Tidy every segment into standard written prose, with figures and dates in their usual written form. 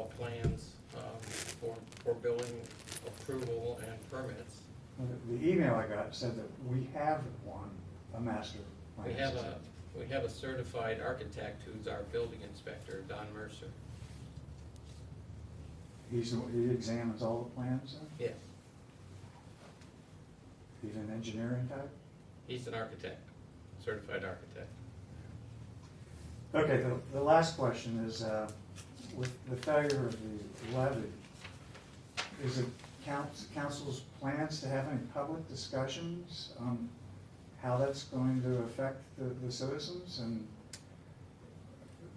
all plans for building approval and permits. The email I got said that we have one, a master plan. We have a certified architect who's our building inspector, Don Mercer. He examines all the plans then? Yes, He's an engineering type? he's an architect, certified architect. Okay, the last question is, with the failure of the levy, is it council's plans to have any public discussions on how that's going to affect the citizens and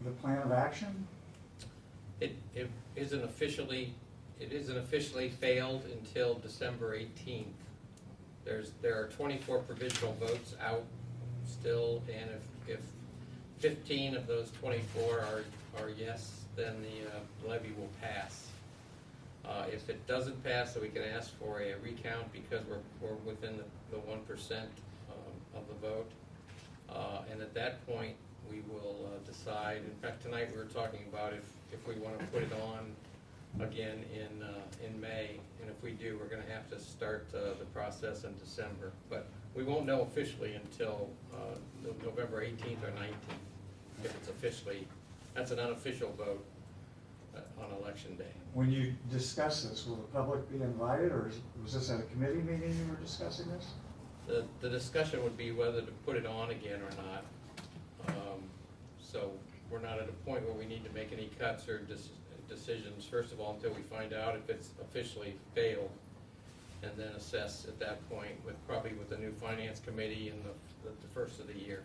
the plan of action? It isn't officially failed until December 18th. There are 24 provisional votes out still, and if 15 of those 24 are yes, then the levy will pass. If it doesn't pass, so we can ask for a recount because we're within the 1% of the vote. And at that point, we will decide. In fact, tonight we were talking about if we want to put it on again in May. And if we do, we're going to have to start the process in December. But we won't know officially until November 18th or 19th. If it's officially, that's an unofficial vote on election day. When you discuss this, will the public be invited, or was this at a committee meeting you were discussing this? The discussion would be whether to put it on again or not. So we're not at a point where we need to make any cuts or decisions, first of all, until we find out if it's officially failed, and then assess at that point probably with the new finance committee in the first of the year.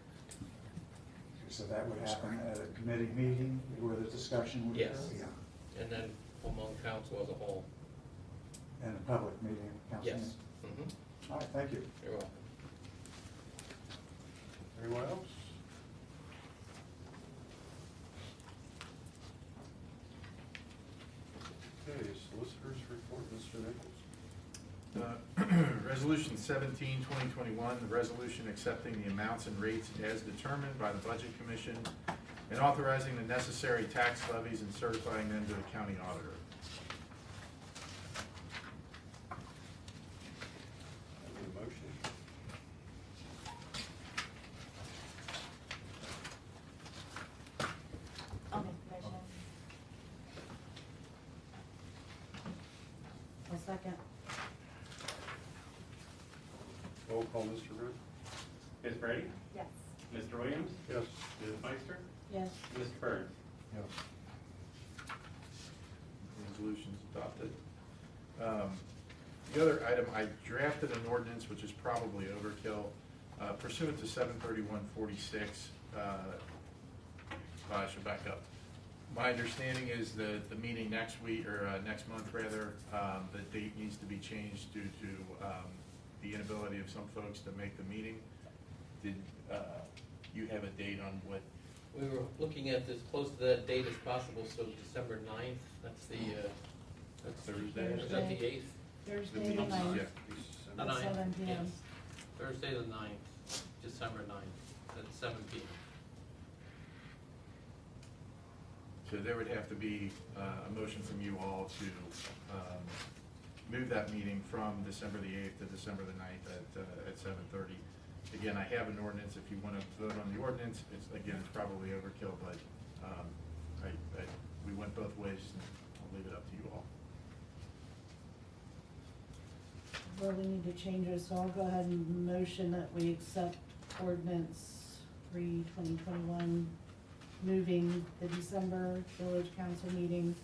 So that would happen at a committee meeting where the discussion would occur? Yes. Yeah. And then among council as a whole. And a public meeting, council Yes. meeting? Mm-hmm. All right, thank you. You're welcome. Anyone else? Okay, solicitors report, Mr. Nichols. Resolution 17, 2021, the resolution accepting the amounts and rates as determined by the Budget Commission and authorizing the necessary tax levies and certifying them to the county auditor. I need a motion. I'll make the motion. I'll second. Roll call, Mr. Root. Ms. Brady? Yes. Mr. Williams? Yes. Ms. Meister? Yes. Mr. Burns? Yes. Resolution's adopted. The other item, I drafted an ordinance, which is probably overkill, pursuant to 73146. I should back up. My understanding is that the meeting next week, or next month rather, the date needs to be changed due to the inability of some folks to make the meeting. Did you have a date on what? We were looking at as close to that date as possible, so December 9th, that's Thursday? Is that the 8th? Thursday meeting- the ninth. yeah. The At 9th, 7 p.m. yes. Thursday the 9th, December 9th, at 7 p.m. So there would have to be a motion from you all to move that meeting from December the 8th to December the 9th at 7:30. Again, I have an ordinance. If you want to vote on the ordinance, it's probably overkill, but we went both ways, and I'll leave it up to you all. Well, we need to change it, so I'll go ahead and motion that we accept ordinance 3/2021, moving the December village council meeting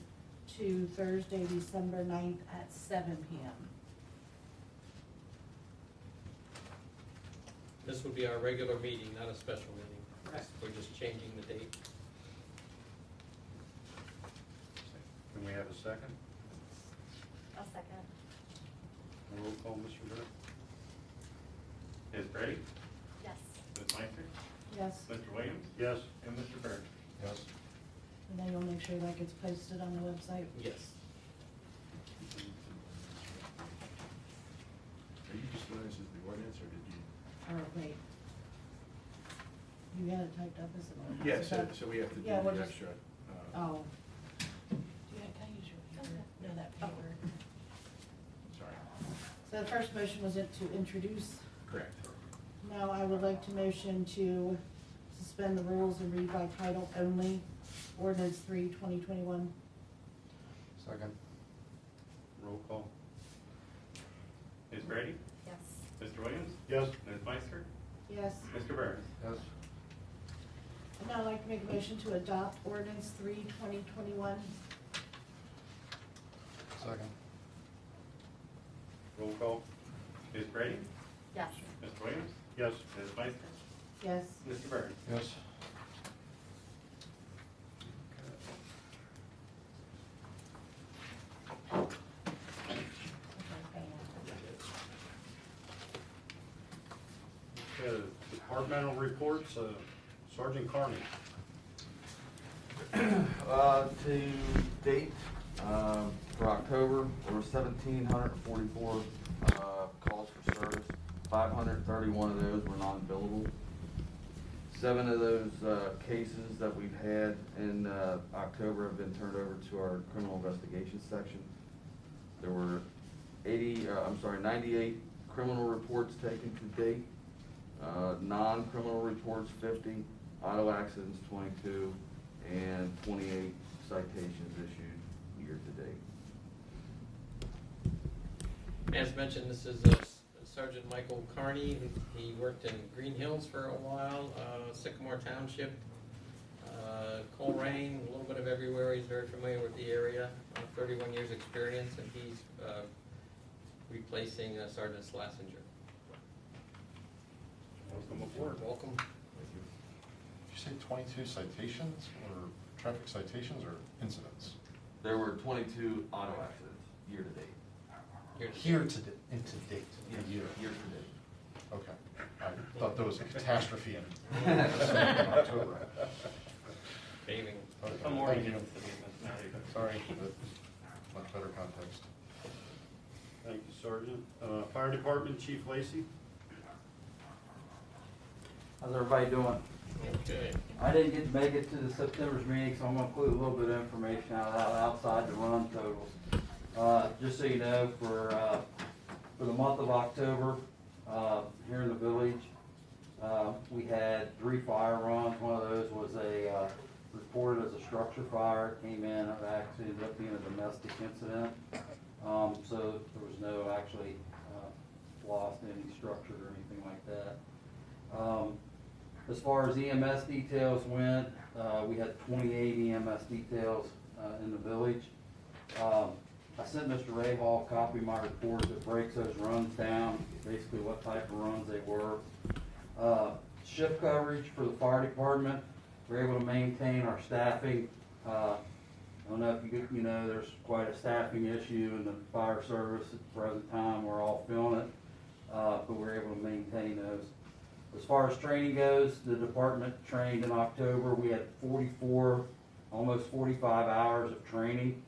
to Thursday, December 9th at 7 p.m. This would be our regular meeting, not a special meeting. Correct. We're just changing the date. Can we have a second? I'll second. Roll call, Mr. Root. Ms. Brady? Yes. Ms. Meister? Yes, Mr. Williams? Yes. And Mr. Burns? Yes. and then you'll make sure that gets posted on the website. Yes. Are you just doing this as the ordinance, or did you? Or wait. You got it typed up as an ordinance. Yeah, Is that- so we have to do Yeah, we'll the just- extra. Oh. Can you The first motion was it to introduce. Correct. Now I would like to motion to suspend the rules and read by title only, ordinance 3/2021. Second. Roll call. Ms. Brady? Yes. Mr. Williams? Yes. Ms. Meister? Yes. Mr. Burns? Yes. And now I'd like to make a motion to adopt ordinance 3/2021. Second. Roll call. Ms. Brady? Yes. Mr. Williams? Yes. Ms. Meister? Yes. Mr. Burns? Yes. Okay, departmental reports, Sergeant Carney. To date, for October, there were 1,744 calls for service. 531 of those were non-billable. 7 of those cases that we've had in October have been turned over to our criminal investigation section. There were 98 criminal reports taken to date, non-criminal reports 50, auto accidents 22, and 28 citations issued year to date. As mentioned, this is Sergeant Michael Carney. He worked in Green Hills for a while, Sycamore Township, Coleraine, a little bit of everywhere. He's very familiar with the area, 31 years experience, and he's replacing Sergeant Slassinger. Welcome aboard. Welcome. Did you say 22 citations, or traffic citations, or incidents? There were 22 auto accidents year to date. Here to, into date, Yes, a year. year to date. Okay. I thought there was a catastrophe in October. Paving. Okay, Some more thank you. incidents. Sorry, but much better context. Thank you, Sergeant. Fire Department, Chief Lacy. How's everybody doing? Okay. I didn't get to make it to the September's meeting, so I'm gonna include a little bit of information outside the run totals. Just so you know, for the month of October, here in the village, we had 3 fire runs. One of those was reported as a structure fire. It came in, it actually ended up being a domestic incident. So there was no actually loss to any structure or anything like that. As far as EMS details went, we had 28 EMS details in the village. I sent Mr. Rahal a copy of my report that breaks those runs down, basically what type of runs they were. Shift coverage for the fire department, we're able to maintain our staffing. I don't know if you know, there's quite a staffing issue in the fire service at the present time. We're all feeling it, but we're able to maintain those. As far as training goes, the department trained in October. We had 44, almost 45 hours of training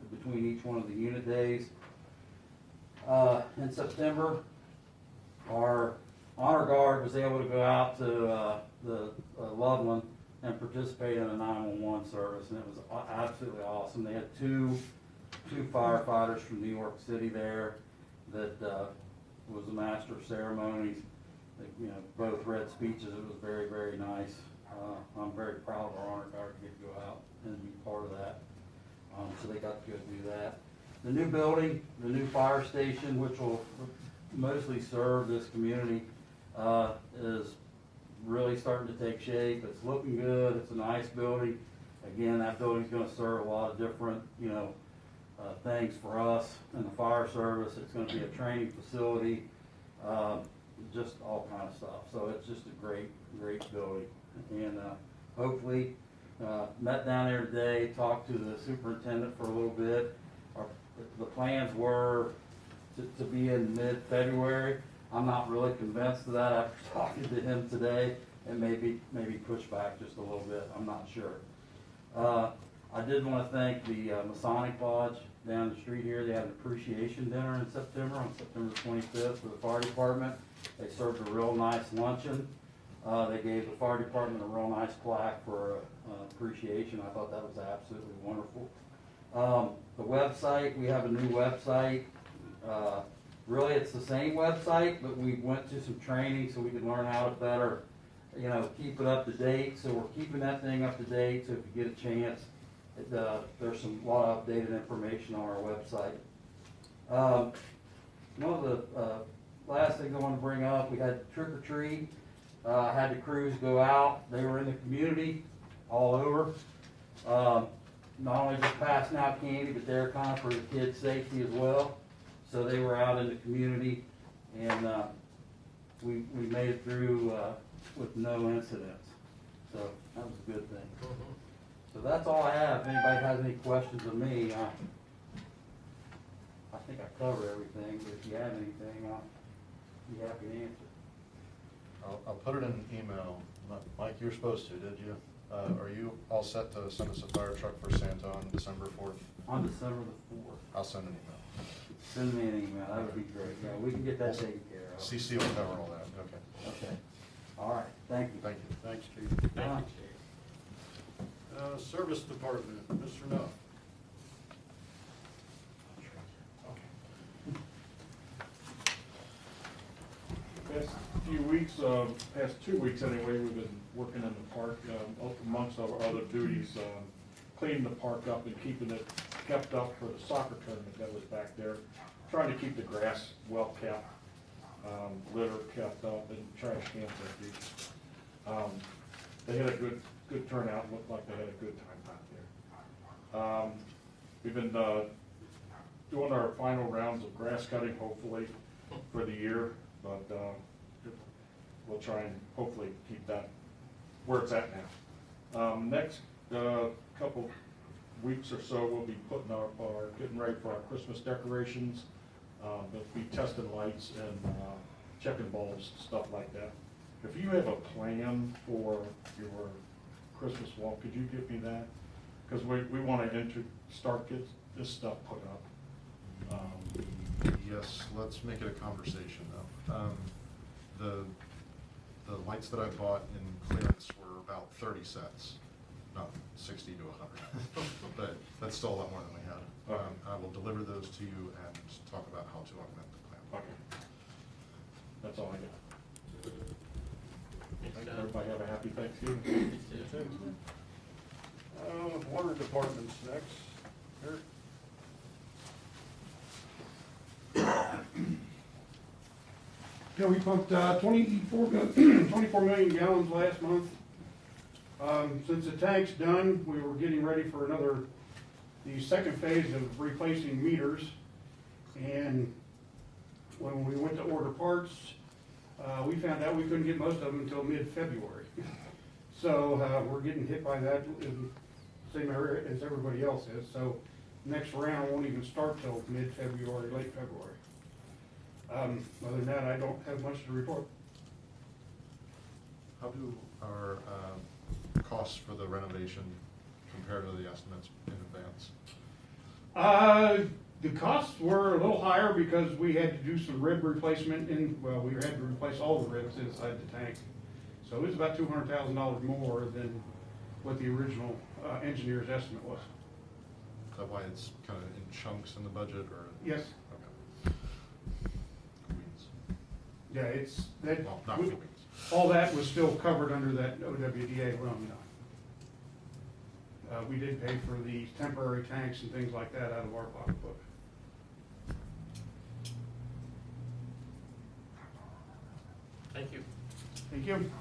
between each one of the unit days. In September, our honor guard was able to go out to the Loveland and participate in a 911 service, and it was absolutely awesome. They had two firefighters from New York City there that was the master of ceremonies. They, both read speeches. It was very, very nice. I'm very proud of our honor guard to get to go out and be part of that. So they got to go do that. The new building, the new fire station, which will mostly serve this community, is really starting to take shape. It's looking good. It's a nice building. Again, that building's going to serve a lot of different, things for us in the fire service. It's going to be a training facility, just all kind of stuff. So it's just a great, great building. And hopefully, met down there today, talked to the superintendent for a little bit. The plans were to be in mid-February. I'm not really convinced of that after talking to him today. It maybe pushed back just a little bit. I'm not sure. I did want to thank the Masonic Lodge down the street here. They had an appreciation dinner in September, on September 25th for the fire department. They served a real nice luncheon. They gave the fire department a real nice plaque for appreciation. I thought that was absolutely wonderful. The website, we have a new website. really, it's the same website, but we went to some training so we could learn how to better, keep it up to date. So we're keeping that thing up to date, so if you get a chance, there's a lot of updated information on our website. One of the last things I want to bring up, we had trick or treat. Had the crews go out. They were in the community all over. Not only just passing out candy, but they're kind of for the kids' safety as well. So they were out in the community, and we made it through with no incidents. So that was a good thing. So that's all I have. If anybody has any questions of me, I think I covered everything, but if you have anything, I'll be happy to answer. I'll put it in an email. Mike, you were supposed to, did you? Are you all set to send us a fire truck for Santa on December 4th? On December the 4th, I'll send an email. send me an email, that would be great. Yeah, we can get that taken care of. CC will cover all that, okay. Okay, all right, thank you. Thank you. Thanks, Chief. Thank you, Chief. Service Department, Mr. Nuff. Past few weeks, past 2 weeks anyway, we've been working in the park, amongst our other duties, cleaning the park up and keeping it kept up for the soccer tournament that was back there. Trying to keep the grass well kept, litter kept up, and trash cans empty. They had a good turnout, looked like they had a good time out there. We've been doing our final rounds of grass cutting, hopefully, for the year, but we'll try and hopefully keep that where it's at now. Next couple weeks or so, we'll be putting getting ready for our Christmas decorations. We'll be testing lights and checking bulbs, stuff like that. If you have a plan for your Christmas wall, could you give me that? Because we want to get this stuff put up. Yes, let's make it a conversation though. The lights that I bought in clearance were about 30 sets, not 60 to 100. But that's still a lot more than we had. Okay. I will deliver those to you and talk about how to augment the plan. Okay. That's all I got. It's, Everybody have a happy Thanksgiving. Water Department's next. Eric? Yeah, we pumped 24 million gallons last month. Since the tank's done, we were getting ready for the second phase of replacing meters. And when we went to order parts, we found out we couldn't get most of them until mid-February. So we're getting hit by that in the same area as everybody else is. So next round won't even start till mid-February, late February. Other than that, I don't have much to report. How do our costs for the renovation compare to the estimates in advance? The costs were a little higher because we had to do some rib replacement we had to replace all the ribs inside the tank. So it was about $200,000 more than what the original engineer's estimate was. Is that why it's kind of in chunks in the budget, or? Yes. Okay. Queens. Yeah, it's, that, Well, not Queens. all that was still covered under that OWDA loan. We did pay for the temporary tanks and things like that out of our pocketbook. Thank you. Thank you.